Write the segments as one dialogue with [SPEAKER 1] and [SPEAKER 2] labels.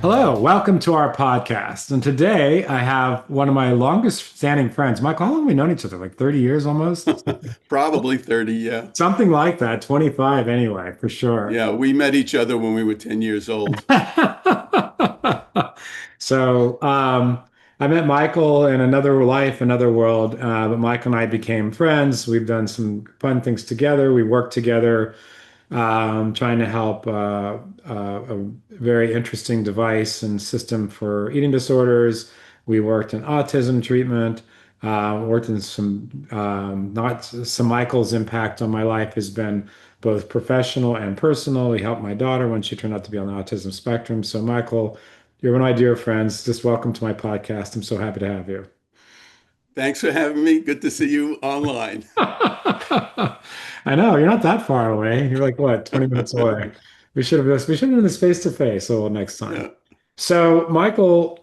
[SPEAKER 1] Hello, welcome to our podcast. And today I have one of my longest standing friends. Michael, how long have we known each other? Like 30 years almost?
[SPEAKER 2] Probably 30, yeah.
[SPEAKER 1] Something like that, 25 anyway, for sure.
[SPEAKER 2] Yeah, we met each other when we were 10 years old.
[SPEAKER 1] So I met Michael in another life, another world, but Michael and I became friends. We've done some fun things together. We worked together trying to help a very interesting device and system for eating disorders. We worked in autism treatment, worked in some, not some Michael's impact on my life has been both professional and personal. He helped my daughter when she turned out to be on the autism spectrum. So, Michael, you're one of my dear friends. Just welcome to my podcast. I'm so happy to have you.
[SPEAKER 2] Thanks for having me. Good to see you online.
[SPEAKER 1] I know you're not that far away. You're like what, 20 minutes away. We should have done this face to face a little next time.
[SPEAKER 2] Yeah.
[SPEAKER 1] So, Michael,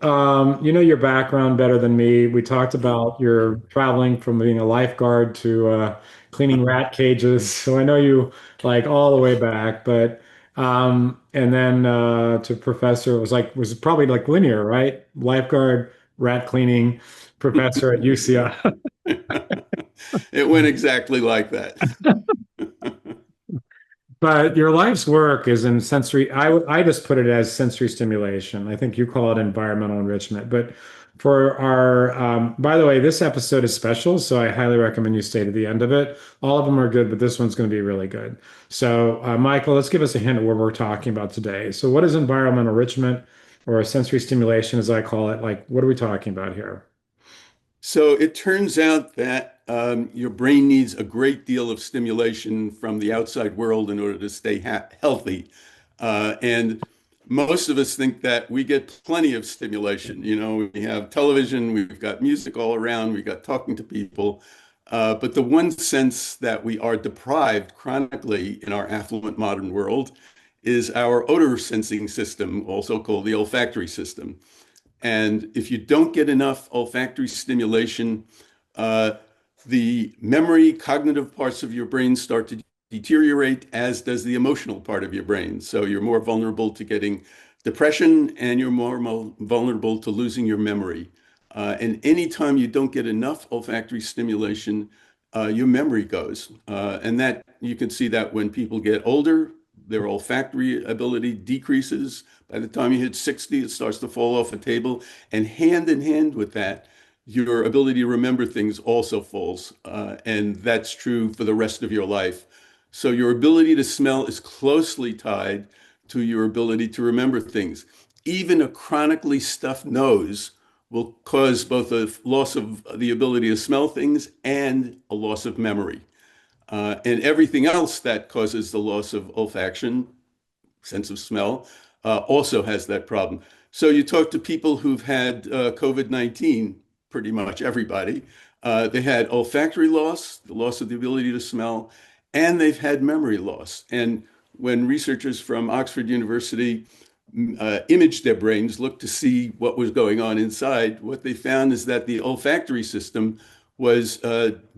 [SPEAKER 1] you know your background better than me. We talked about your traveling from being a lifeguard to cleaning rat cages. So I know you like all the way back, but and then to professor it was probably like linear, right? Lifeguard, rat cleaning, professor at UCI.
[SPEAKER 2] It went exactly like that.
[SPEAKER 1] But your life's work is in sensory. I just put it as sensory stimulation. I think you call it environmental enrichment. But for our, by the way, this episode is special, so I highly recommend you stay to the end of it. All of them are good, but this one's going to be really good. So, Michael, let's give us a hint of what we're talking about today. So, what is environmental enrichment or sensory stimulation, as I call it? Like, what are we talking about here?
[SPEAKER 2] So it turns out that your brain needs a great deal of stimulation from the outside world in order to stay healthy. And most of us think that we get plenty of stimulation. You know, we have television, we've got music all around, we've got talking to people. But the one sense that we are deprived chronically in our affluent modern world is our odor sensing system, also called the olfactory system. And if you don't get enough olfactory stimulation, uh, the memory, cognitive parts of your brain start to deteriorate, as does the emotional part of your brain. So you're more vulnerable to getting depression and you're more vulnerable to losing your memory. And anytime you don't get enough olfactory stimulation, your memory goes. And that you can see that when people get older, their olfactory ability decreases. By the time you hit 60, it starts to fall off a table. And hand in hand with that, your ability to remember things also falls. And that's true for the rest of your life. So your ability to smell is closely tied to your ability to remember things. Even a chronically stuffed nose will cause both a loss of the ability to smell things and a loss of memory. And everything else that causes the loss of olfaction, sense of smell, also has that problem. So you talk to people who've had COVID-19, pretty much everybody. They had olfactory loss, the loss of the ability to smell, and they've had memory loss. And when researchers from Oxford University imaged their brains, looked to see what was going on inside, what they found is that the olfactory system was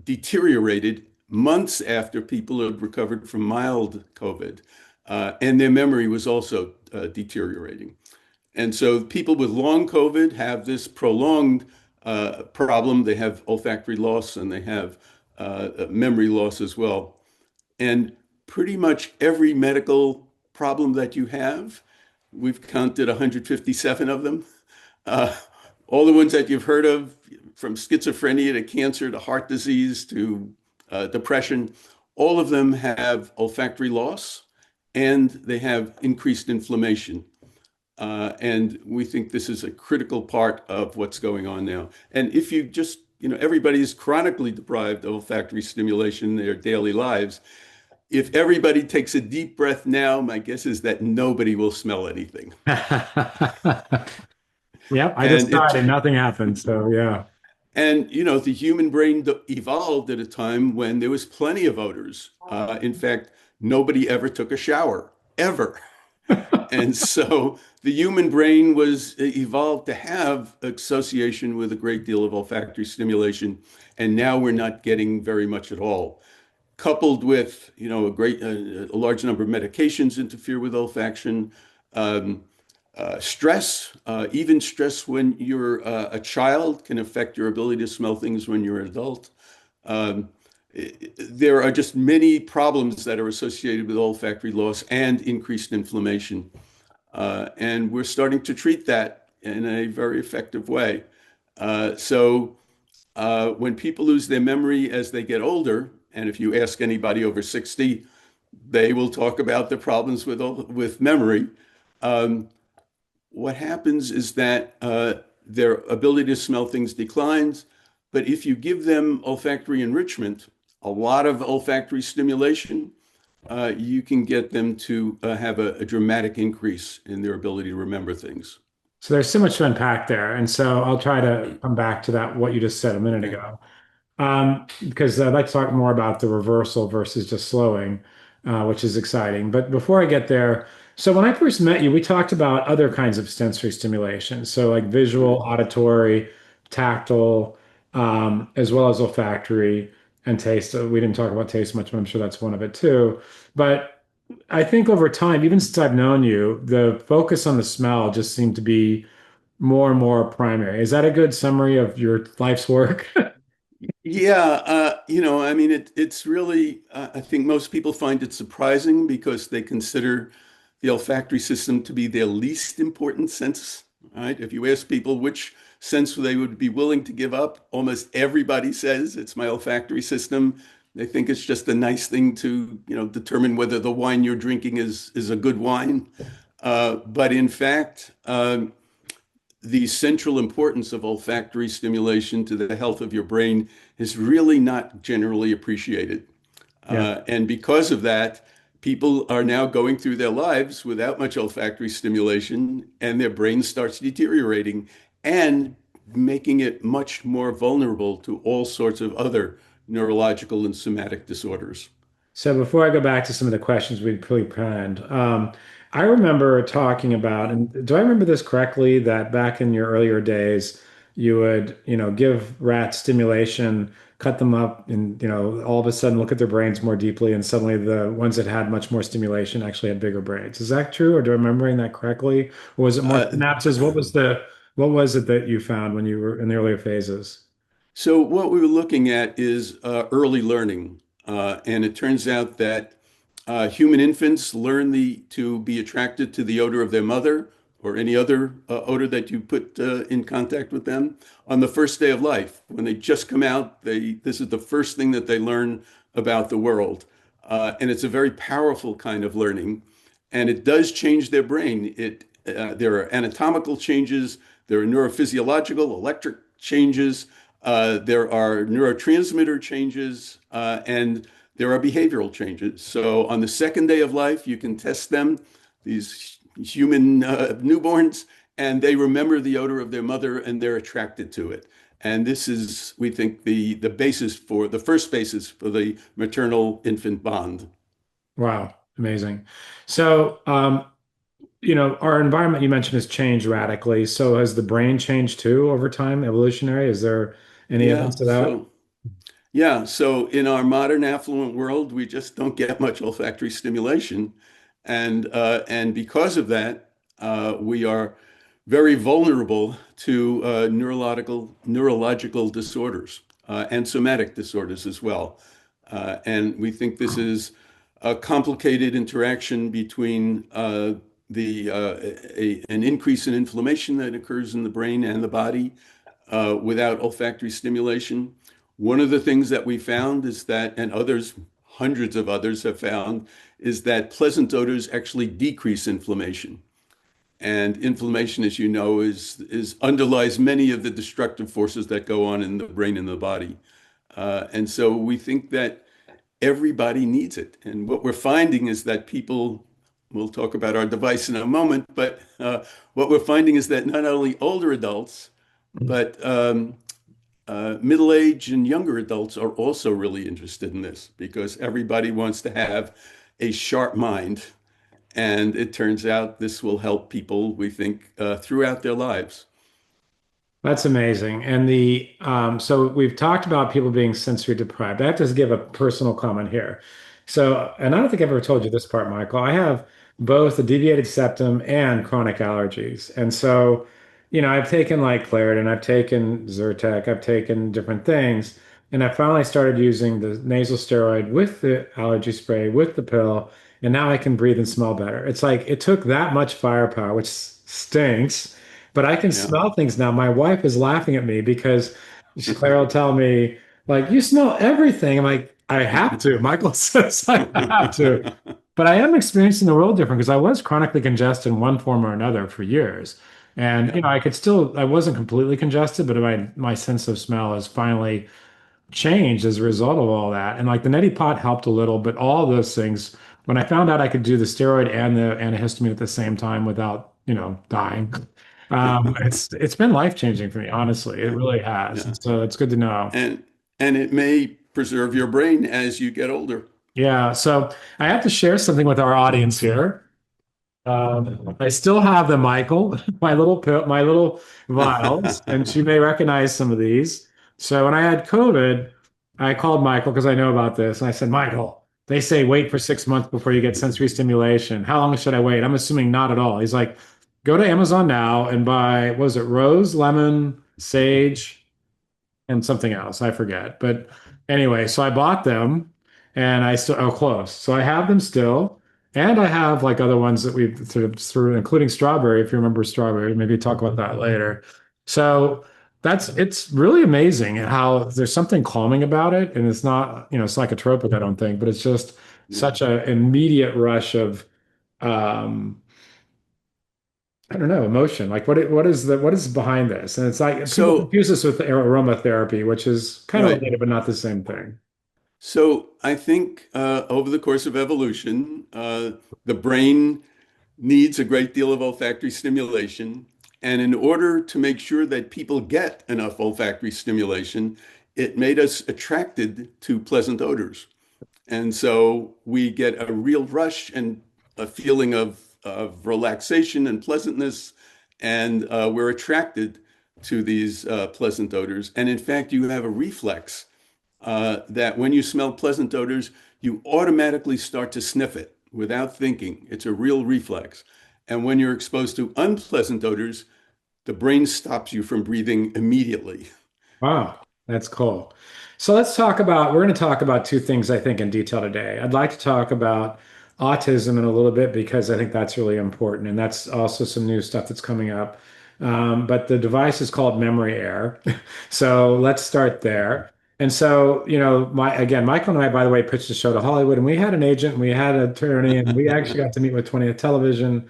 [SPEAKER 2] deteriorated months after people had recovered from mild COVID, and their memory was also deteriorating. And so people with long COVID have this prolonged problem. They have olfactory loss and they have memory loss as well. And pretty much every medical problem that you have, we've counted 157 of them. Uh, all the ones that you've heard of, from schizophrenia to cancer to heart disease to depression, all of them have olfactory loss and they have increased inflammation. And we think this is a critical part of what's going on now. And if you just, everybody is chronically deprived of olfactory stimulation in their daily lives. If everybody takes a deep breath now, my guess is that nobody will smell anything.
[SPEAKER 1] Yep, I just
[SPEAKER 2] And
[SPEAKER 1] died
[SPEAKER 2] it
[SPEAKER 1] and nothing happened. So yeah.
[SPEAKER 2] and the human brain evolved at a time when there was plenty of odors. In fact, nobody ever took a shower, ever. And so the human brain was evolved to have association with a great deal of olfactory stimulation, and now we're not getting very much at all. Coupled with, a large number of medications interfere with olfaction. Um, Stress, even stress when you're a child, can affect your ability to smell things when you're an adult. Um, there are just many problems that are associated with olfactory loss and increased inflammation. And we're starting to treat that in a very effective way. When people lose their memory as they get older, and if you ask anybody over 60, they will talk about the problems with memory. Um, what happens is that their ability to smell things declines. But if you give them olfactory enrichment, a lot of olfactory stimulation, you can get them to have a dramatic increase in their ability to remember things.
[SPEAKER 1] So there's so much to unpack there. And so I'll try to come back to that, what you just said a minute
[SPEAKER 2] Okay.
[SPEAKER 1] ago. Because I'd like to talk more about the reversal versus just slowing, which is exciting. But before I get there, so when I first met you, we talked about other kinds of sensory stimulation. So like visual,
[SPEAKER 2] Right.
[SPEAKER 1] auditory, tactile, as well as olfactory and taste. So we didn't talk about taste much, but I'm sure that's one of it too. But I think over time, even since I've known you, the focus on the smell just seemed to be more and more primary. Is that a good summary of your life's work?
[SPEAKER 2] Yeah, I mean, it's really, I think most people find it surprising because they consider the olfactory system to be their least important sense, right? If you ask people which sense they would be willing to give up, almost everybody says it's my olfactory system. They think it's just a nice thing to, determine whether the wine you're drinking is a good wine. But in fact, the central importance of olfactory stimulation to the health of your brain is really not generally appreciated.
[SPEAKER 1] Yeah.
[SPEAKER 2] And because of that, people are now going through their lives without much olfactory stimulation, and their brain starts deteriorating and making it much more vulnerable to all sorts of other neurological and somatic disorders.
[SPEAKER 1] So before I go back to some of the questions we'd pre-planned, I remember talking about, and do I remember this correctly, that back in your earlier days, you would, give rats stimulation, cut them up, and, all of a sudden look at their brains more deeply, and suddenly the ones that had much more stimulation actually had bigger brains. Is that true, or do I remembering that correctly? Or was it more
[SPEAKER 2] Uh,
[SPEAKER 1] synapses? What was it that you found when you were in the earlier phases?
[SPEAKER 2] So what we were looking at is early learning, and it turns out that human infants learn to be attracted to the odor of their mother or any other odor that you put in contact with them on the first day of life. When they just come out, this is the first thing that they learn about the world, and it's a very powerful kind of learning, and it does change their brain. There are anatomical changes, there are neurophysiological, electric changes. There are neurotransmitter changes, and there are behavioral changes. So on the second day of life, you can test them, these human newborns, and they remember the odor of their mother and they're attracted to it. And this is, we think, the first basis for the maternal infant bond.
[SPEAKER 1] Wow, amazing. So, our environment you mentioned has changed radically. So has the brain changed too over time, evolutionary? Is there any
[SPEAKER 2] Yeah.
[SPEAKER 1] evidence of that?
[SPEAKER 2] So in our modern affluent world, we just don't get much olfactory stimulation, and because of that, we are very vulnerable to neurological disorders and somatic disorders as well. And we think this is a complicated interaction between an increase in inflammation that occurs in the brain and the body without olfactory stimulation. One of the things that we found is that, and others, hundreds of others have found, is that pleasant odors actually decrease inflammation. And inflammation, as you know, is underlies many of the destructive forces that go on in the brain and the body. And so we think that everybody needs it. And what we're finding is that people, we'll talk about our device in a moment, but what we're finding is that not only older adults, but middle-aged and younger adults are also really interested in this because everybody wants to have a sharp mind. And it turns out this will help people, we think, throughout their lives.
[SPEAKER 1] That's amazing. And so we've talked about people being sensory deprived. I have to give a personal comment here. So, and I don't think I've ever told you this part, Michael. I have both a deviated septum and chronic allergies. And so, I've taken like Claritin, I've taken Zyrtec, I've taken different things. And I finally started using the nasal steroid with the allergy spray, with the pill. And now I can breathe and smell better. It's like it took that much firepower, which stinks, but I can
[SPEAKER 2] Yeah.
[SPEAKER 1] smell things now. My wife is laughing at me because Claire will tell me, like, you smell everything. I'm like, I have to. Michael says I have to. But I am experiencing the world different because I was chronically congested in one form or another for years. And,
[SPEAKER 2] Yeah.
[SPEAKER 1] I wasn't completely congested, but my sense of smell has finally changed as a result of all that. And like the neti pot helped a little, but all those things, when I found out I could do the steroid and the antihistamine at the same time without, dying, it's been life changing for me, honestly. It
[SPEAKER 2] Yeah.
[SPEAKER 1] really has.
[SPEAKER 2] Yeah.
[SPEAKER 1] And so it's good to know.
[SPEAKER 2] And and it may preserve your brain as you get older.
[SPEAKER 1] Yeah, so I have to share something with our audience here. I still have them, Michael, my little vials, and she may recognize some of these. So when I had COVID, I called Michael because I know about this, and I said, Michael, they say wait for 6 months before you get sensory stimulation. How long should I wait? I'm assuming not at all. He's like, go to Amazon now and buy, what was it, rose, lemon, sage, and something else. I forget. But anyway, so I bought them and I still, oh, close. So I have them still. And I have like other ones that we've through, including strawberry, if you remember strawberry, maybe talk about that later. So it's really amazing how there's something calming about it. And it's not, psychotropic, I don't think, but it's just
[SPEAKER 2] Yeah.
[SPEAKER 1] such an immediate rush of, um, I don't know, emotion. Like what is behind this? And it's like people
[SPEAKER 2] So,
[SPEAKER 1] confuse this with aromatherapy, which is kind of
[SPEAKER 2] right.
[SPEAKER 1] related, but not the same thing.
[SPEAKER 2] So I think over the course of evolution, the brain needs a great deal of olfactory stimulation. And in order to make sure that people get enough olfactory stimulation, it made us attracted to pleasant odors. And so we get a real rush and a feeling of relaxation and pleasantness. And we're attracted to these pleasant odors. And in fact, you have a reflex that when you smell pleasant odors, you automatically start to sniff it without thinking. It's a real reflex. And when you're exposed to unpleasant odors, the brain stops you from breathing immediately.
[SPEAKER 1] Wow, that's cool. So we're going to talk about two things I think in detail today. I'd like to talk about autism in a little bit because I think that's really important. And that's also some new stuff that's coming up. But the device is called memory air. So let's start there. And so, Michael and I, by the way, pitched a show to Hollywood, and we had an agent, and we had an attorney, and we actually got to meet with 20th Television.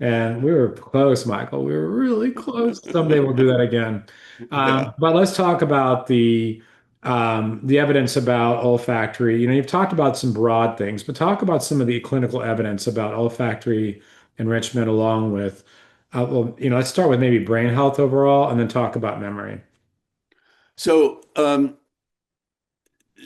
[SPEAKER 1] And we were close, Michael. We were really close. Someday we'll do that again.
[SPEAKER 2] Yeah.
[SPEAKER 1] But let's talk about the evidence about olfactory. You've talked about some broad things, but talk about some of the clinical evidence about olfactory enrichment, along with, let's start with maybe brain health overall, and then talk about memory.
[SPEAKER 2] So,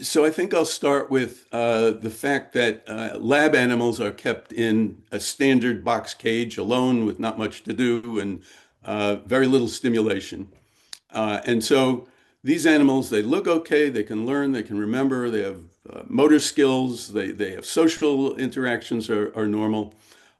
[SPEAKER 2] so I think I'll start with the fact that lab animals are kept in a standard box cage alone with not much to do and very little stimulation. And so these animals, they look okay, they can learn, they can remember, they have motor skills, they have social interactions are normal.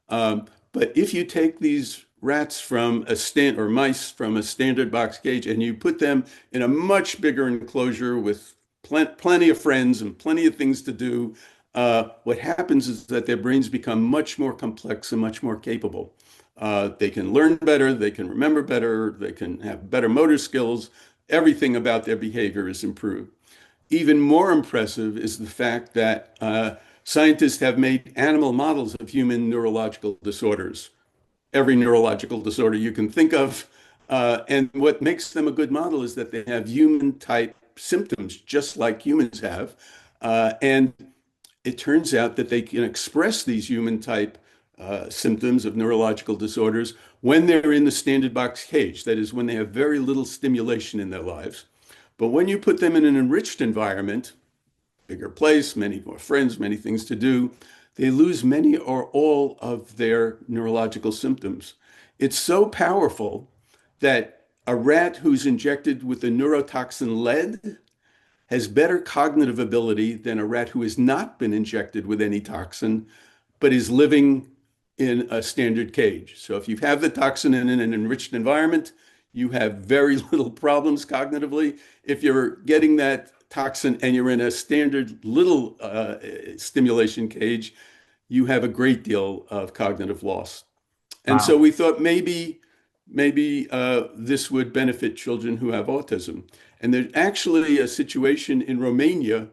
[SPEAKER 2] But if you take these rats from a stand or mice from a standard box cage and you put them in a much bigger enclosure with plenty of friends and plenty of things to do, what happens is that their brains become much more complex and much more capable. They can learn better, they can remember better, they can have better motor skills. Everything about their behavior is improved. Even more impressive is the fact that scientists have made animal models of human neurological disorders, every neurological disorder you can think of. And what makes them a good model is that they have human type symptoms, just like humans have. And it turns out that they can express these human type symptoms of neurological disorders when they're in the standard box cage. That is, when they have very little stimulation in their lives. But when you put them in an enriched environment, bigger place, many more friends, many things to do, they lose many or all of their neurological symptoms. It's so powerful that a rat who's injected with the neurotoxin lead has better cognitive ability than a rat who has not been injected with any toxin, but is living in a standard cage. So if you have the toxin in an enriched environment, you have very little problems cognitively. If you're getting that toxin and you're in a standard little stimulation cage, you have a great deal of cognitive loss. And so
[SPEAKER 1] Wow.
[SPEAKER 2] we thought maybe this would benefit children who have autism. And there's actually a situation in Romania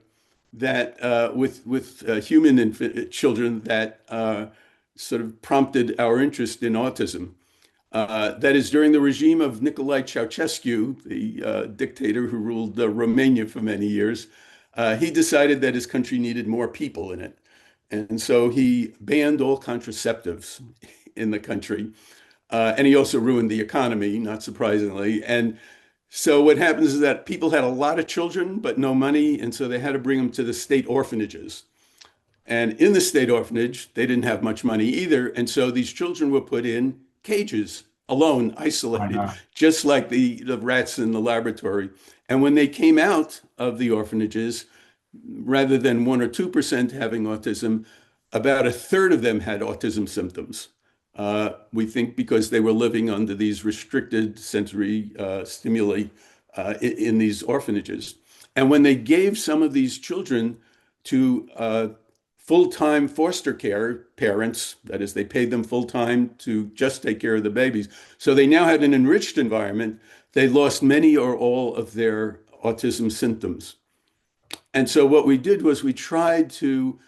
[SPEAKER 2] that with human children that sort of prompted our interest in autism. That is during the regime of Nicolae Ceausescu, the dictator who ruled Romania for many years. He decided that his country needed more people in it. And so he banned all contraceptives in the country. And he also ruined the economy, not surprisingly. And so what happens is that people had a lot of children, but no money. And so they had to bring them to the state orphanages. And in the state orphanage, they didn't have much money either. And so these children were put in cages, alone,
[SPEAKER 1] I
[SPEAKER 2] isolated,
[SPEAKER 1] know.
[SPEAKER 2] just like the rats in the laboratory. And when they came out of the orphanages, rather than 1 or 2% having autism, about a third of them had autism symptoms. We think because they were living under these restricted sensory stimuli in these orphanages. And when they gave some of these children to full-time foster care parents, that is, they paid them full-time to just take care of the babies. So they now had an enriched environment. They lost many or all of their autism symptoms. And so what we did was we tried to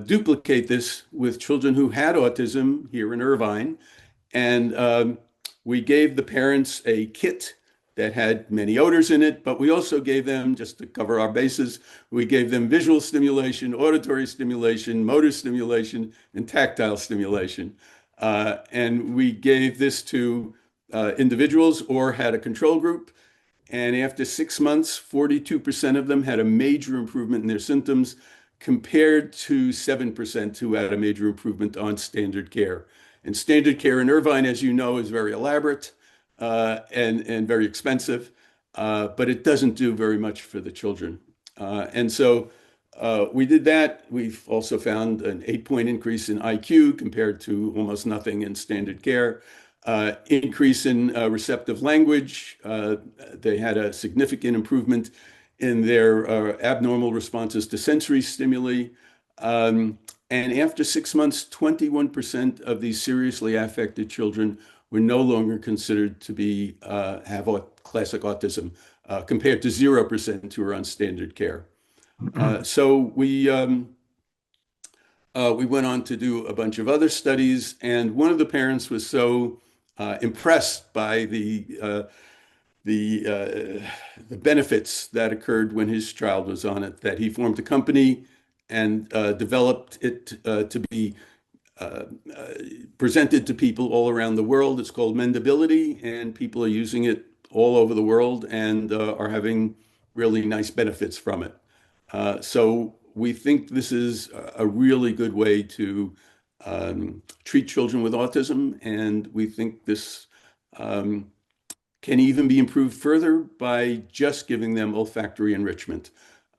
[SPEAKER 2] duplicate this with children who had autism here in Irvine. And we gave the parents a kit that had many odors in it, but we also gave them, just to cover our bases, we gave them visual stimulation, auditory stimulation, motor stimulation, and tactile stimulation. And we gave this to individuals or had a control group. And after 6 months, 42% of them had a major improvement in their symptoms compared to 7% who had a major improvement on standard care. And standard care in Irvine, as you know, is very elaborate and very expensive, but it doesn't do very much for the children. And so we did that. We've also found an 8-point increase in IQ compared to almost nothing in standard care. Increase in receptive language. They had a significant improvement in their abnormal responses to sensory stimuli. And after 6 months, 21% of these seriously affected children were no longer considered to be have classic autism, compared to 0% who were on standard care. So we went on to do a bunch of other studies, and one of the parents was so impressed by the benefits that occurred when his child was on it that he formed a company and developed it to be uh, uh, presented to people all around the world. It's called Mendability, and people are using it all over the world and are having really nice benefits from it. So we think this is a really good way to treat children with autism, and we think this um, can even be improved further by just giving them olfactory enrichment.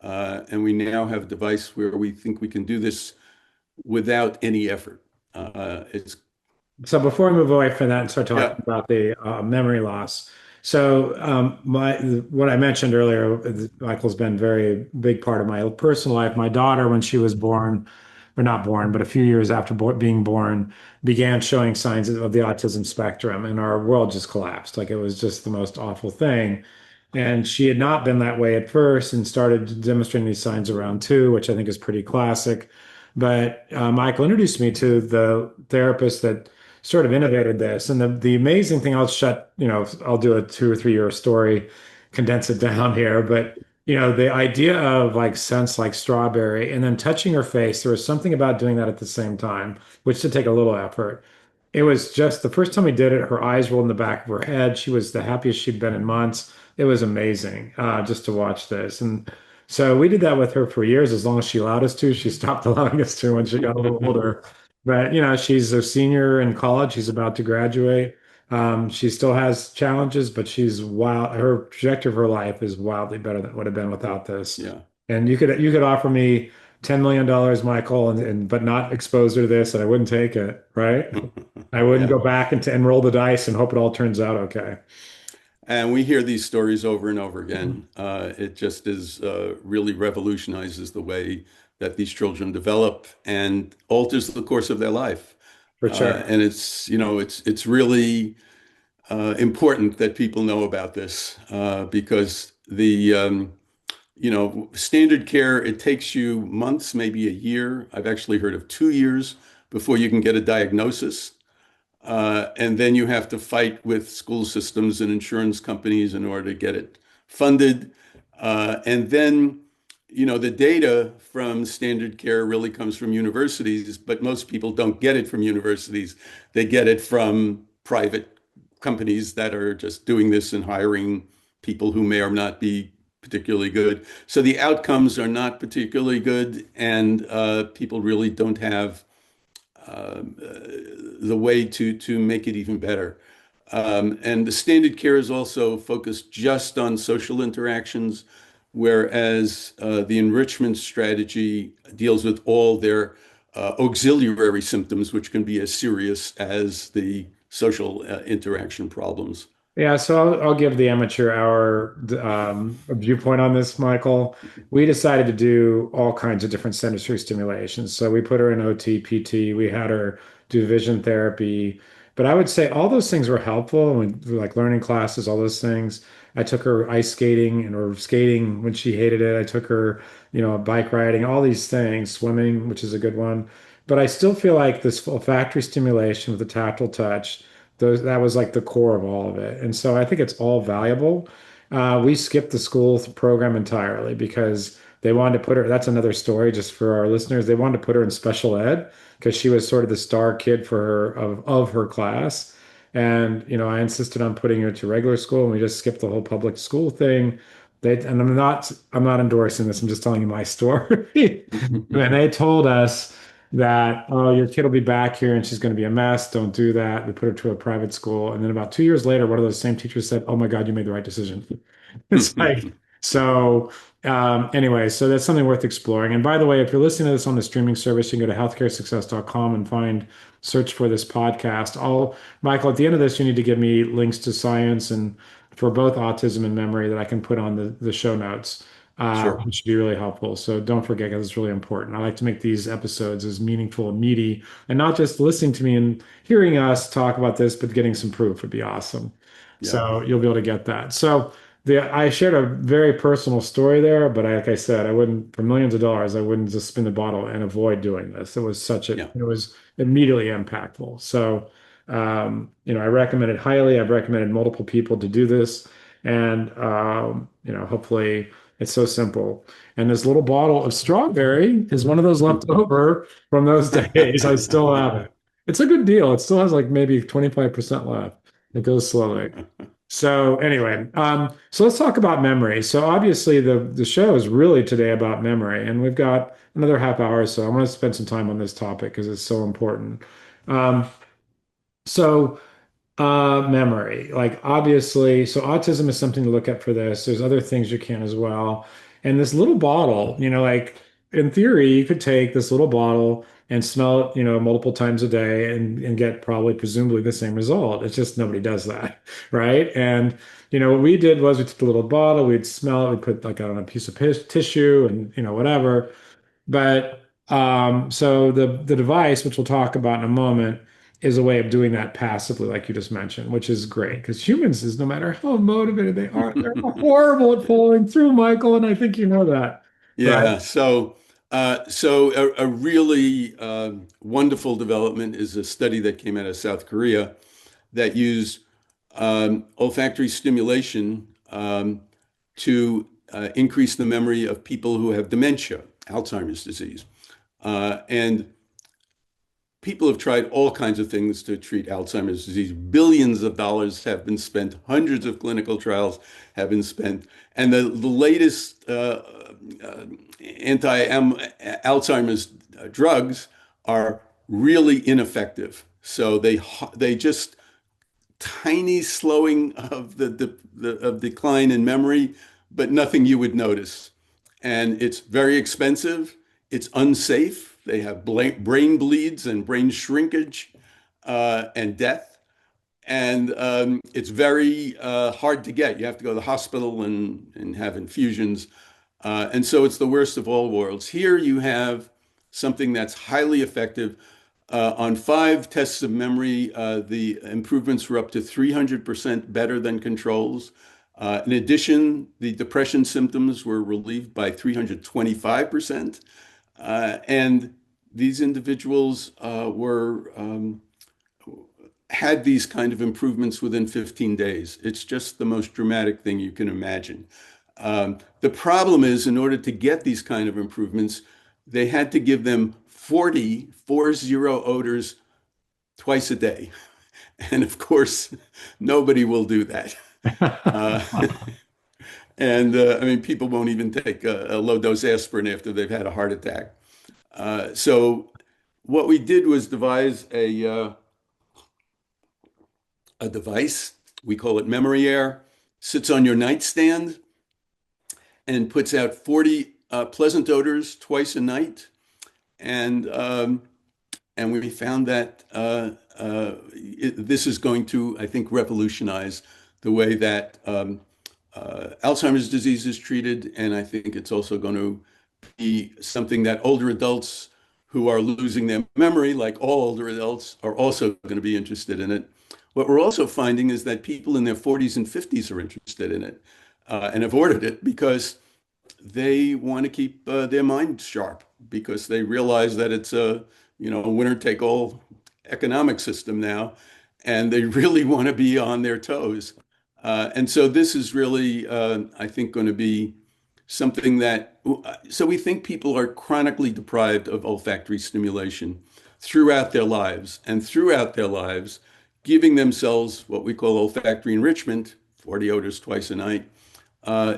[SPEAKER 2] And we now have a device where we think we can do this without any effort. It's
[SPEAKER 1] So before we move away from that and start talking
[SPEAKER 2] Yeah,
[SPEAKER 1] about the memory loss, so my what I mentioned earlier, Michael's been very big part of my personal life. My daughter, when she was born, or not born, but a few years after being born, began showing signs of the autism spectrum, and our world just collapsed. Like it was just the most awful thing. And she had not been that way at first, and started demonstrating these signs around 2, which I think is pretty classic. But Michael introduced me to the therapist that sort of innovated this. And the amazing thing, I'll do a 2 or 3 year story, condense it down here. But, the idea of like scents like strawberry and then touching her face, there was something about doing that at the same time, which did take a little effort. It was just the first time we did it, her eyes rolled in the back of her head. She was the happiest she'd been in months. It was amazing just to watch this. And so we did that with her for years, as long as she allowed us to. She stopped allowing us to when she got a little older. But she's a senior in college. She's about to graduate. She still has challenges, but she's wild. Her trajectory of her life is wildly better than it would have been without this.
[SPEAKER 2] Yeah.
[SPEAKER 1] And you could offer me $10 million, Michael, and but not expose her to this, and I wouldn't take it, right? I wouldn't
[SPEAKER 2] Yeah.
[SPEAKER 1] go back and roll the dice and hope it all turns out okay.
[SPEAKER 2] And we hear these stories over and over again. It just really revolutionizes the way that these children develop and alters the course of their life.
[SPEAKER 1] For sure.
[SPEAKER 2] And it's really important that people know about this because standard care, it takes you months, maybe a year. I've actually heard of 2 years before you can get a diagnosis. And then you have to fight with school systems and insurance companies in order to get it funded. And then, the data from standard care really comes from universities, but most people don't get it from universities. They get it from private companies that are just doing this and hiring people who may or not be particularly good. So the outcomes are not particularly good, and people really don't have the way to make it even better. And the standard care is also focused just on social interactions, whereas the enrichment strategy deals with all their auxiliary symptoms, which can be as serious as the social interaction problems.
[SPEAKER 1] Yeah, so I'll give the amateur hour viewpoint on this, Michael. We decided to do all kinds of different sensory stimulations. So we put her in OT, PT, we had her do vision therapy. But I would say all those things were helpful, like learning classes, all those things. I took her ice skating and or skating when she hated it. I took her, bike riding, all these things, swimming, which is a good one. But I still feel like this olfactory stimulation with the tactile touch that was like the core of all of it. And so I think it's all valuable. We skipped the school program entirely because they wanted to put her, that's another story just for our listeners. They wanted to put her in special ed because she was sort of the star kid for her of her class. And, I insisted on putting her to regular school and we just skipped the whole public school thing. And I'm not endorsing this. I'm just telling you my story. And they told us that, oh, your kid will be back here and she's going to be a mess. Don't do that. We put her to a private school. And then about 2 years later, one of those same teachers said, oh my God, you made the right decision. It's like, so anyway, so that's something worth exploring. And by the way, if you're listening to this on the streaming service, you can go to healthcaresuccess.com and search for this podcast. Michael, at the end of this, you need to give me links to science and for both autism and memory that I can put on the show notes,
[SPEAKER 2] Sure.
[SPEAKER 1] which would be really helpful. So don't forget, because it's really important. I like to make these episodes as meaningful and meaty, and not just listening to me and hearing us talk about this, but getting some proof would be awesome.
[SPEAKER 2] Yeah.
[SPEAKER 1] So you'll be able to get that. So I shared a very personal story there, but like I said, I wouldn't, for millions of dollars, I wouldn't just spin the bottle and avoid doing this.
[SPEAKER 2] Yeah.
[SPEAKER 1] It was immediately impactful. So, I recommend it highly. I've recommended multiple people to do this. And, hopefully it's so simple. And this little bottle of strawberry is one of those left over from those days. I still have it. It's a good deal. It still has like maybe 25% left. It goes slowly. So anyway, so let's talk about memory. So obviously the show is really today about memory, and we've got another half hour, so I want to spend some time on this topic because it's so important. Um, so memory, like obviously, so autism is something to look at for this. There's other things you can as well. And this little bottle, like in theory, you could take this little bottle and smell it, multiple times a day and get probably presumably the same result. It's just nobody does that, right? And what we did was we took the little bottle, we'd smell it, we put like on a piece of tissue and whatever. But so the device, which we'll talk about in a moment, is a way of doing that passively, like you just mentioned, which is great because humans is no matter how motivated they are, they're horrible at following through, Michael, and I think you know that, right?
[SPEAKER 2] Yeah. So a really wonderful development is a study that came out of South Korea that used olfactory stimulation to increase the memory of people who have dementia, Alzheimer's disease. And people have tried all kinds of things to treat Alzheimer's disease. Billions of dollars have been spent, hundreds of clinical trials have been spent. And the latest anti-Alzheimer's drugs are really ineffective. So they just tiny slowing of of decline in memory, but nothing you would notice. And it's very expensive. It's unsafe. They have brain bleeds and brain shrinkage and death. And it's very hard to get. You have to go to the hospital and have infusions. And so it's the worst of all worlds. Here you have something that's highly effective. On 5 tests of memory, the improvements were up to 300% better than controls. In addition, the depression symptoms were relieved by 325%. And these individuals had these kind of improvements within 15 days. It's just the most dramatic thing you can imagine. The problem is, in order to get these kind of improvements, they had to give them 40 odors twice a day. And of course, nobody will do that. Uh, and I mean, people won't even take a low dose aspirin after they've had a heart attack. So what we did was devise a device. We call it Memory Air. Sits on your nightstand and puts out 40 pleasant odors twice a night. And we found that this is going to, I think, revolutionize the way that Alzheimer's disease is treated. And I think it's also going to be something that older adults who are losing their memory, like all older adults, are also going to be interested in it. What we're also finding is that people in their 40s and 50s are interested in it and have ordered it because they want to keep their mind sharp because they realize that it's a winner-take-all economic system now, and they really want to be on their toes. And so this is really, I think, going to be something that, so we think people are chronically deprived of olfactory stimulation throughout their lives, and throughout their lives, giving themselves what we call olfactory enrichment, 40 odors twice a night,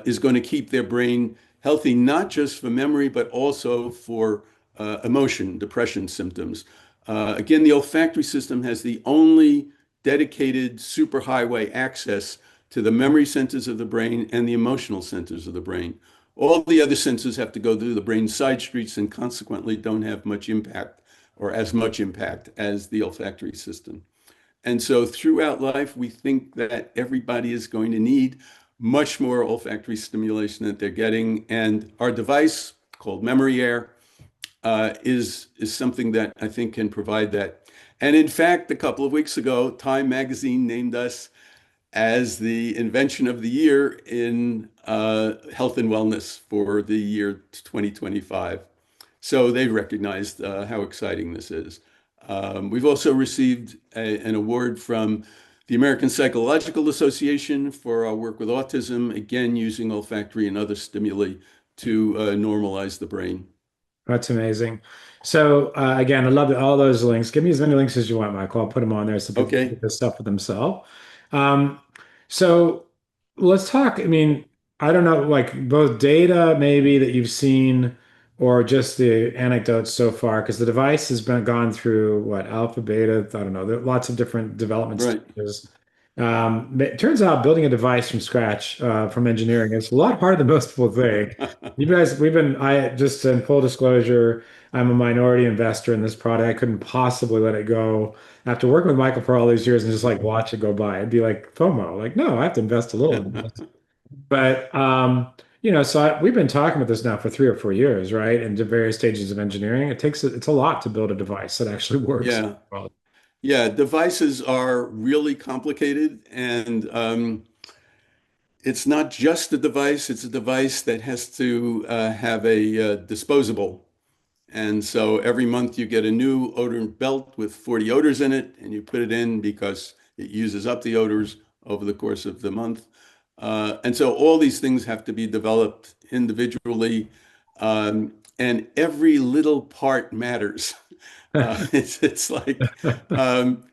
[SPEAKER 2] is going to keep their brain healthy, not just for memory, but also for emotion, depression symptoms. Again, the olfactory system has the only dedicated superhighway access to the memory centers of the brain and the emotional centers of the brain. All the other senses have to go through the brain side streets and consequently don't have much impact or as much impact as the olfactory system. And so throughout life, we think that everybody is going to need much more olfactory stimulation that they're getting. And our device called Memory Air is something that I think can provide that. And in fact, a couple of weeks ago, Time Magazine named us as the invention of the year in health and wellness for the year 2025. So they recognized how exciting this is. We've also received an award from the American Psychological Association for our work with autism, again, using olfactory and other stimuli to normalize the brain.
[SPEAKER 1] That's amazing. So again, I love all those links. Give me as many links as you want, Michael. I'll put them on there so people can
[SPEAKER 2] Okay.
[SPEAKER 1] get this stuff for themselves. Um, so let's talk. I mean, I don't know, like both data maybe that you've seen or just the anecdotes so far, because the device has been gone through what, alpha, beta, I don't know. There are lots of different development
[SPEAKER 2] Right.
[SPEAKER 1] stages. It turns out building a device from scratch from engineering is a lot harder than most people think. You guys, I just in full disclosure, I'm a minority investor in this product. I couldn't possibly let it go after working with Michael for all these years and just like watch it go by. It'd be like FOMO, like, no, I have to invest a little in this. But we've been talking about this now for 3 or 4 years, right? And to various stages of engineering. It's a lot to build a device that actually works
[SPEAKER 2] Yeah.
[SPEAKER 1] well.
[SPEAKER 2] Yeah. Devices are really complicated. And it's not just a device, it's a device that has to have a disposable. And so every month you get a new odor belt with 40 odors in it, and you put it in because it uses up the odors over the course of the month. And so all these things have to be developed individually, and every little part matters. It's like, um,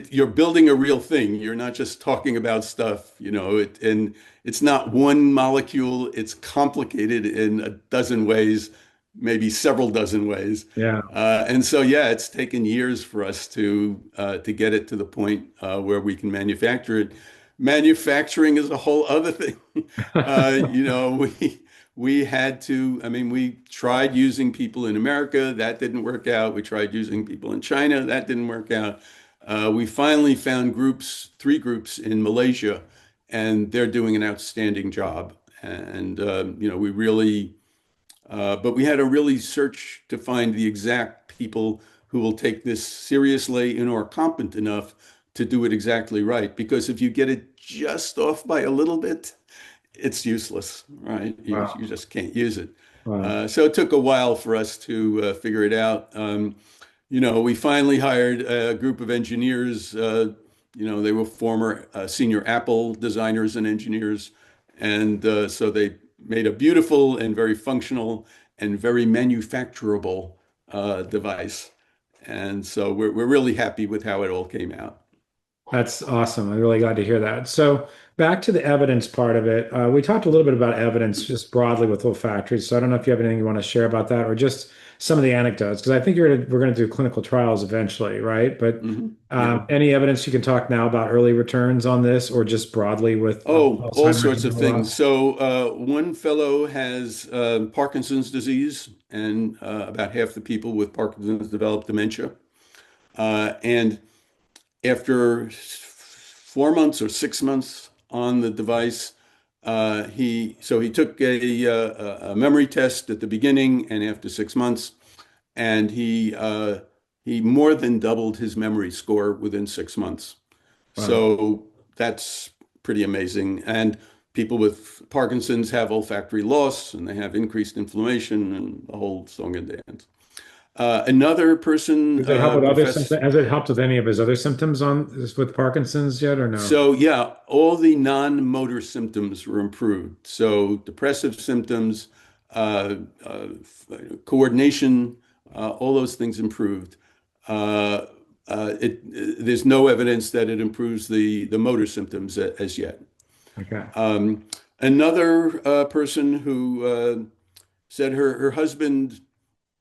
[SPEAKER 2] you're building a real thing. You're not just talking about stuff, and it's not one molecule. It's complicated in a dozen ways. maybe several dozen ways.
[SPEAKER 1] Yeah.
[SPEAKER 2] And so, yeah, it's taken years for us to get it to the point where we can manufacture it. Manufacturing is a whole other thing. You know, we had to. I mean, we tried using people in America, that didn't work out. We tried using people in China, that didn't work out. We finally found three groups in Malaysia, and they're doing an outstanding job. And you know, but we had to really search to find the exact people who will take this seriously and are competent enough to do it exactly right. Because if you get it just off by a little bit, it's useless, right? You
[SPEAKER 1] Wow.
[SPEAKER 2] just can't use it.
[SPEAKER 1] Wow.
[SPEAKER 2] So it took a while for us to figure it out. You know, we finally hired a group of engineers. You know, they were former senior Apple designers and engineers. And so they made a beautiful and very functional and very manufacturable device. And so we're really happy with how it all came out.
[SPEAKER 1] That's awesome. I'm really glad to hear that. So back to the evidence part of it. We talked a little bit about evidence just broadly with olfactory. So I don't know if you have anything you want to share about that or just some of the anecdotes, because I think we're going to do clinical trials eventually, right? But
[SPEAKER 2] Yeah.
[SPEAKER 1] any evidence you can talk now about early returns on this or just broadly with
[SPEAKER 2] Oh, all
[SPEAKER 1] Alzheimer's
[SPEAKER 2] sorts
[SPEAKER 1] and
[SPEAKER 2] of
[SPEAKER 1] memory
[SPEAKER 2] things.
[SPEAKER 1] loss?
[SPEAKER 2] So, one fellow has Parkinson's disease, and about half the people with Parkinson's develop dementia. And after 4 months or 6 months on the device, he took a memory test at the beginning, and after 6 months, and he more than doubled his memory score within 6 months.
[SPEAKER 1] Wow.
[SPEAKER 2] So that's pretty amazing. And people with Parkinson's have olfactory loss and they have increased inflammation and the whole song and dance. Another person,
[SPEAKER 1] Does it help with other
[SPEAKER 2] professor.
[SPEAKER 1] symptoms? Has it helped with any of his other symptoms on with Parkinson's yet or no?
[SPEAKER 2] So yeah, all the non-motor symptoms were improved. So depressive symptoms, uh, uh, coordination, all those things improved. Uh, there's no evidence that it improves the motor symptoms as yet.
[SPEAKER 1] Okay.
[SPEAKER 2] Another person who said her husband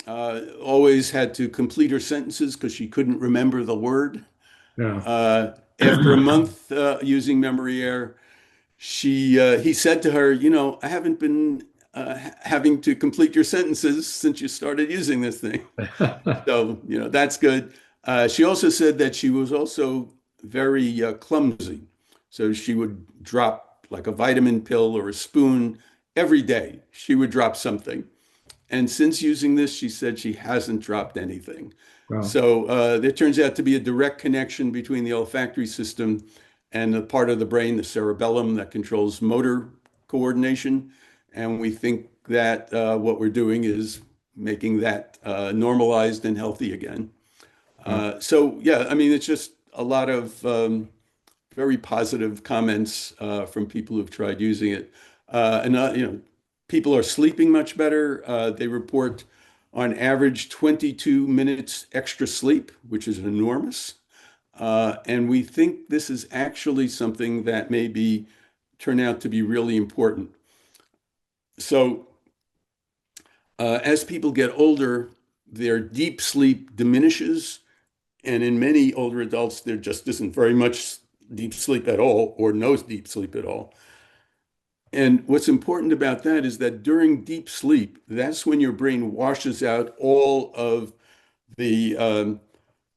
[SPEAKER 2] always had to complete her sentences because she couldn't remember the word.
[SPEAKER 1] No.
[SPEAKER 2] After a month using Memory Air, he said to her, you know, I haven't been having to complete your sentences since you started using this thing. So, you know, that's good. She also said that she was also very clumsy. So she would drop like a vitamin pill or a spoon every day. She would drop something. And since using this, she said she hasn't dropped anything.
[SPEAKER 1] Well,
[SPEAKER 2] So there turns out to be a direct connection between the olfactory system and the part of the brain, the cerebellum, that controls motor coordination. And we think that what we're doing is making that normalized and healthy again.
[SPEAKER 1] well,
[SPEAKER 2] So yeah, I mean, it's just a lot of very positive comments from people who've tried using it. You know, people are sleeping much better. They report on average 22 minutes extra sleep, which is enormous. And we think this is actually something that may be turn out to be really important. So as people get older, their deep sleep diminishes. And in many older adults, there just isn't very much deep sleep at all or no deep sleep at all. And what's important about that is that during deep sleep, that's when your brain washes out all of the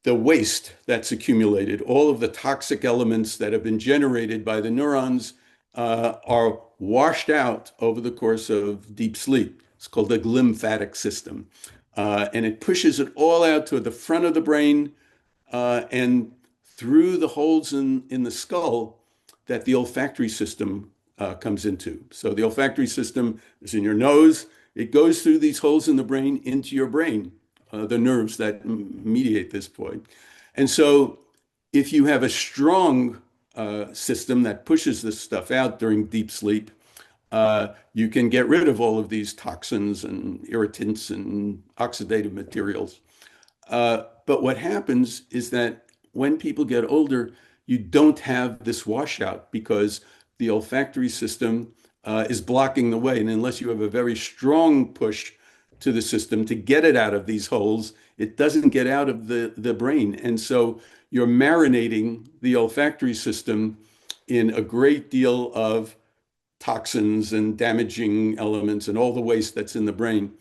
[SPEAKER 2] the waste that's accumulated, all of the toxic elements that have been generated by the neurons are washed out over the course of deep sleep. It's called the glymphatic system. And it pushes it all out to the front of the brain and through the holes in the skull that the olfactory system comes into. So the olfactory system is in your nose. It goes through these holes in the brain into your brain, the nerves that mediate this point. And so if you have a strong system that pushes this stuff out during deep sleep, you can get rid of all of these toxins and irritants and oxidative materials. But what happens is that when people get older, you don't have this washout because the olfactory system is blocking the way. And unless you have a very strong push to the system to get it out of these holes. It doesn't get out of the brain. And so you're marinating the olfactory system in a great deal of toxins and damaging elements and all the waste that's in the brain.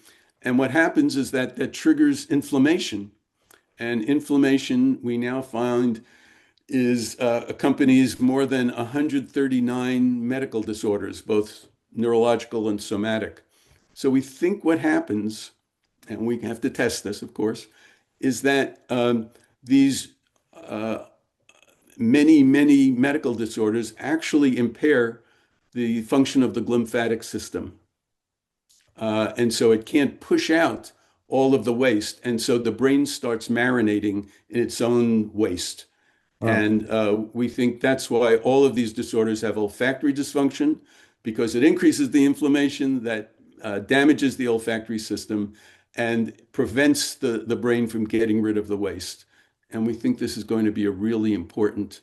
[SPEAKER 2] And what happens is that that triggers inflammation. And inflammation, we now find, is accompanies more than 139 medical disorders, both neurological and somatic. So we think what happens, and we have to test this, of course, is that these many medical disorders actually impair the function of the glymphatic system. And so it can't push out all of the waste. And so the brain starts marinating in its own waste.
[SPEAKER 1] Wow.
[SPEAKER 2] And we think that's why all of these disorders have olfactory dysfunction, because it increases the inflammation that damages the olfactory system and prevents the brain from getting rid of the waste. And we think this is going to be a really important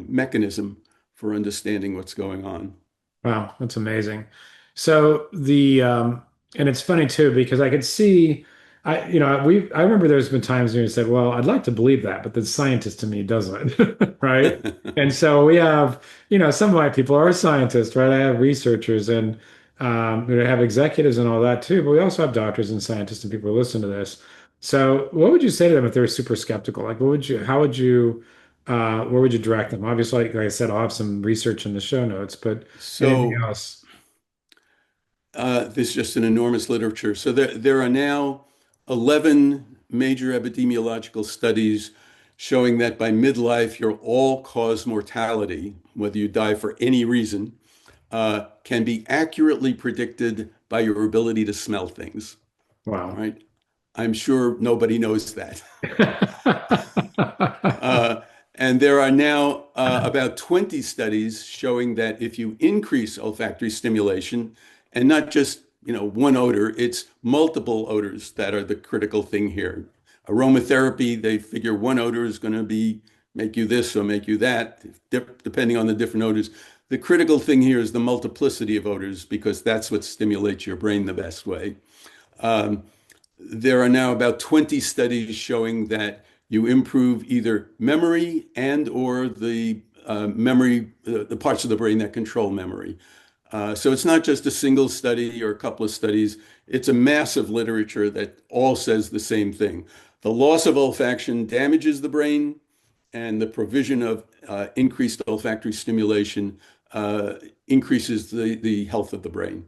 [SPEAKER 2] mechanism for understanding what's going on.
[SPEAKER 1] Wow, that's amazing. So and it's funny too because I could see I remember there's been times when you said, well, I'd like to believe that, but the scientist to me doesn't, right? And so we have, some of my people are scientists, right? I have researchers and we have executives and all that too, but we also have doctors and scientists and people who listen to this. So what would you say to them if they're super skeptical? Like how would you where would you direct them? Obviously, like I said, I'll have some research in the show notes, but anything
[SPEAKER 2] So
[SPEAKER 1] else?
[SPEAKER 2] there's just an enormous literature. So there are now 11 major epidemiological studies showing that by midlife, your all-cause mortality, whether you die for any reason, can be accurately predicted by your ability to smell things. All
[SPEAKER 1] Wow.
[SPEAKER 2] right. I'm sure nobody knows that. Uh, and there are now about 20 studies showing that if you increase olfactory stimulation, and not just one odor, it's multiple odors that are the critical thing here. Aromatherapy, they figure one odor is going to be make you this or make you that, depending on the different odors. The critical thing here is the multiplicity of odors because that's what stimulates your brain the best way. Um, there are now about 20 studies showing that you improve either memory and or the parts of the brain that control memory. So it's not just a single study or a couple of studies. It's a massive literature that all says the same thing. The loss of olfaction damages the brain, and the provision of increased olfactory stimulation increases the health of the brain.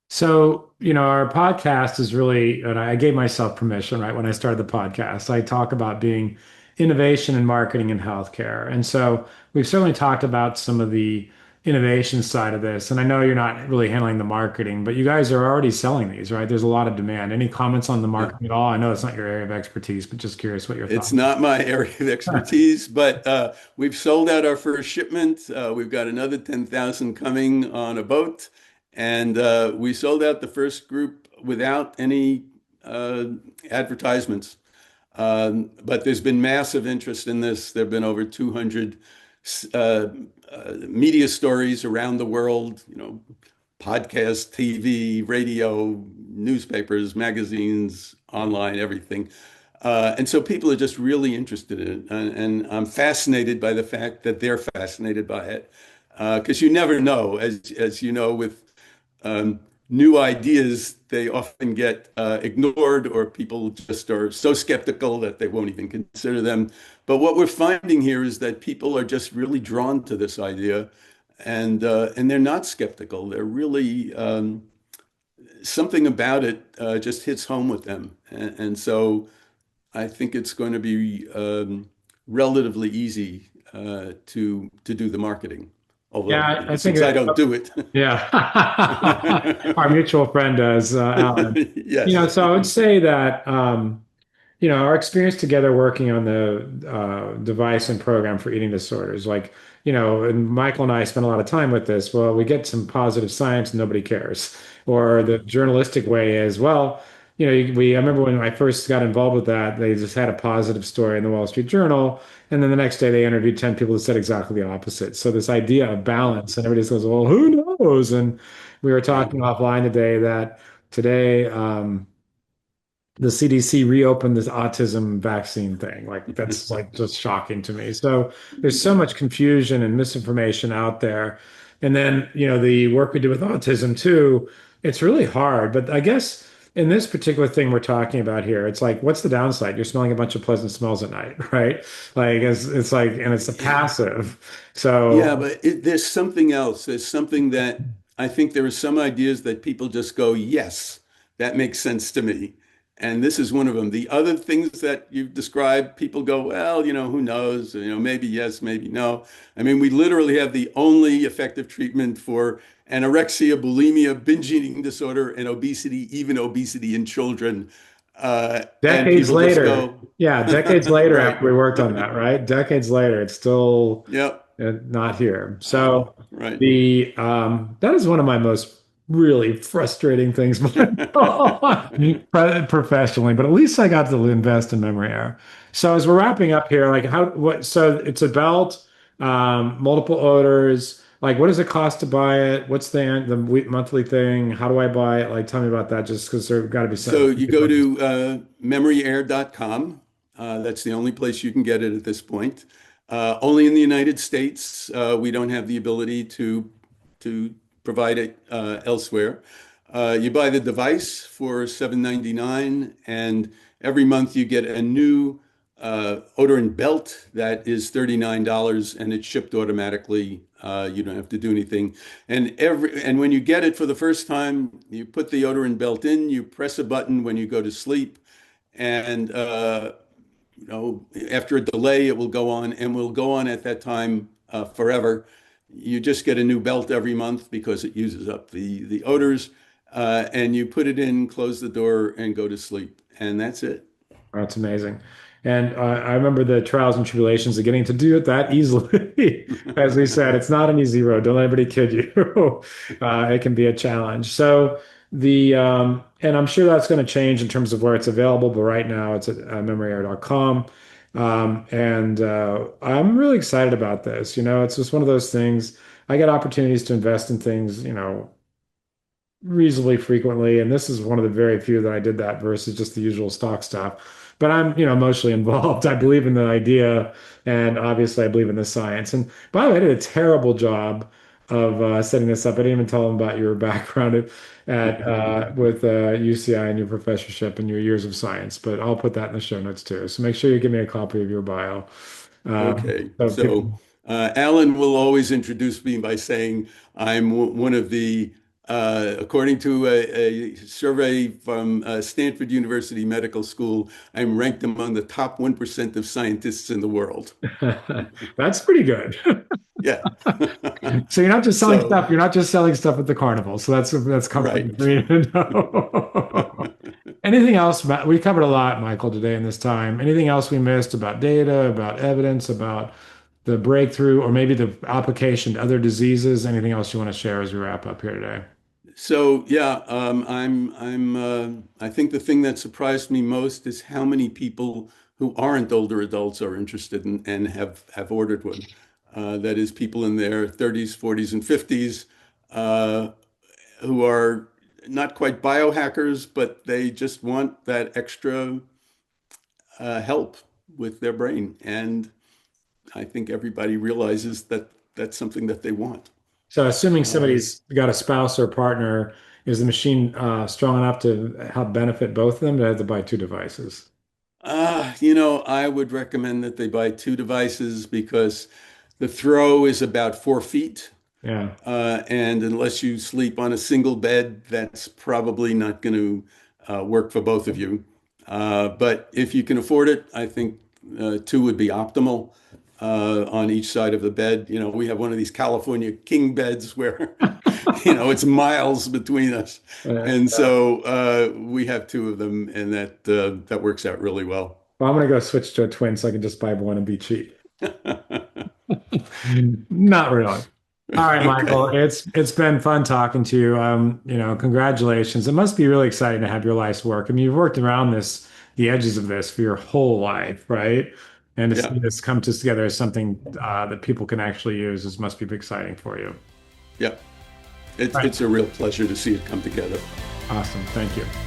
[SPEAKER 1] So, our podcast is really, and I gave myself permission, right, when I started the podcast. I talk about being innovation and marketing in healthcare. And so we've certainly talked about some of the innovation side of this. And I know you're not really handling the marketing, but you guys are already selling these, right? There's a lot of demand. Any comments on the
[SPEAKER 2] Yeah.
[SPEAKER 1] marketing at all? I know it's not your area of expertise, but just curious what your
[SPEAKER 2] It's
[SPEAKER 1] thoughts
[SPEAKER 2] not my area of
[SPEAKER 1] are.
[SPEAKER 2] expertise, but we've sold out our first shipment. We've got another 10,000 coming on a boat. And we sold out the first group without any uh, advertisements. But there's been massive interest in this. There have been over 200 uh, media stories around the world, podcasts, TV, radio, newspapers, magazines, online, everything. And so people are just really interested in it. And I'm fascinated by the fact that they're fascinated by it. Because you never know, as you know, with um, new ideas, they often get ignored, or people just are so skeptical that they won't even consider them. But what we're finding here is that people are just really drawn to this idea, and they're not skeptical. They're really something about it just hits home with them, and so I think it's going to be relatively easy to do the marketing.
[SPEAKER 1] Yeah,
[SPEAKER 2] Although,
[SPEAKER 1] I think
[SPEAKER 2] since I
[SPEAKER 1] that,
[SPEAKER 2] don't do it.
[SPEAKER 1] yeah. Our mutual friend does, Alan.
[SPEAKER 2] Yes.
[SPEAKER 1] So I would say that our experience together working on the device and program for eating disorders, like, and Michael and I spend a lot of time with this. Well, we get some positive science, nobody cares. Or the journalistic way is, well, I remember when I first got involved with that, they just had a positive story in the Wall Street Journal. And then the next day they interviewed 10 people who said exactly the opposite. So this idea of balance, and everybody goes, well, who knows? And we were
[SPEAKER 2] Yeah.
[SPEAKER 1] talking offline today that today, the CDC reopened this autism vaccine thing. Like that's like just shocking to me. So there's so much confusion and misinformation out there. And then, the work we do with autism too, it's really hard. But I guess in this particular thing we're talking about here, it's like, what's the downside? You're smelling a bunch of pleasant smells at night, right? Like it's like, and it's a passive.
[SPEAKER 2] Yeah,
[SPEAKER 1] So
[SPEAKER 2] but there's something else. There's something that I think there are some ideas that people just go, yes, that makes sense to me. And this is one of them. The other things that you've described, people go, well, who knows? Maybe yes, maybe no. I mean, we literally have the only effective treatment for anorexia, bulimia, binge eating disorder, and obesity, even obesity in children. And
[SPEAKER 1] decades
[SPEAKER 2] people just
[SPEAKER 1] later,
[SPEAKER 2] go,
[SPEAKER 1] yeah, decades later
[SPEAKER 2] right.
[SPEAKER 1] after we worked on that, right? Decades later, it's still
[SPEAKER 2] Yep.
[SPEAKER 1] not here. So
[SPEAKER 2] Right.
[SPEAKER 1] the that is one of my most really frustrating things professionally, but at least I got to invest in memory air. So as we're wrapping up here, like so it's a belt, multiple odors. Like, what does it cost to buy it? What's the monthly thing? How do I buy it? Like, tell me about that, just because there's got to be some.
[SPEAKER 2] So you go to memoryair.com. That's the only place you can get it at this point. Only in the United States. We don't have the ability to provide it elsewhere. You buy the device for $7.99, and every month you get a new odorant belt that is $39, and it's shipped automatically. You don't have to do anything. And when you get it for the first time, you put the odorant belt in, you press a button when you go to sleep, and after a delay, it will go on and will go on at that time forever. You just get a new belt every month because it uses up the odors, and you put it in, close the door, and go to sleep, and that's it.
[SPEAKER 1] That's amazing. And I remember the trials and tribulations of getting to do it that easily. As we said, it's not an easy road. Don't let anybody kid you. It can be a challenge. So and I'm sure that's going to change in terms of where it's available, but right now it's at memoryair.com. And I'm really excited about this. It's just one of those things. I get opportunities to invest in things, reasonably frequently, and this is one of the very few that I did that versus just the usual stock stuff. But I'm, emotionally involved. I believe in the idea, and obviously I believe in the science. And by the way, I did a terrible job of setting this up. I didn't even tell them about your background with UCI and your professorship and your years of science. But I'll put that in the show notes too. So make sure you give me a copy of your bio.
[SPEAKER 2] Okay,
[SPEAKER 1] So
[SPEAKER 2] so
[SPEAKER 1] people,
[SPEAKER 2] Alan will always introduce me by saying I'm one of according to a survey from Stanford University Medical School, I'm ranked among the top 1% of scientists in the world.
[SPEAKER 1] that's pretty good.
[SPEAKER 2] Yeah.
[SPEAKER 1] So you're not just selling
[SPEAKER 2] So,
[SPEAKER 1] stuff. You're not just selling stuff at the carnival. So that's comforting for
[SPEAKER 2] right.
[SPEAKER 1] me to know. Anything else? We covered a lot, Michael, today in this time. Anything else we missed about data, about evidence, about the breakthrough, or maybe the application to other diseases? Anything else you want to share as we wrap up here today?
[SPEAKER 2] So yeah, I think the thing that surprised me most is how many people who aren't older adults are interested in and have ordered one. That is people in their 30s, 40s, and 50s uh, who are not quite biohackers, but they just want that extra help with their brain. And I think everybody realizes that that's something that they want.
[SPEAKER 1] So assuming
[SPEAKER 2] Uh,
[SPEAKER 1] somebody's got a spouse or partner, is the machine strong enough to help benefit both of them? They have to buy two devices.
[SPEAKER 2] I would recommend that they buy two devices because the throw is about 4 feet.
[SPEAKER 1] Yeah.
[SPEAKER 2] And unless you sleep on a single bed, that's probably not going to work for both of you. But if you can afford it, I think two would be optimal on each side of the bed. We have one of these California king beds where, it's miles between us. And
[SPEAKER 1] Yeah.
[SPEAKER 2] so we have two of them, and that works out really well.
[SPEAKER 1] Well, I'm gonna go switch to a twin so I can just buy one and be cheap. Not really. All right, Michael.
[SPEAKER 2] Okay.
[SPEAKER 1] It's been fun talking to you. Congratulations. It must be really exciting to have your life's work. I mean, you've worked around the edges of this for your whole life, right? And to
[SPEAKER 2] Yeah.
[SPEAKER 1] see this come together as something that people can actually use must be exciting for you.
[SPEAKER 2] Yeah. It's
[SPEAKER 1] All right.
[SPEAKER 2] it's a real pleasure to see it come together.
[SPEAKER 1] Awesome. Thank you.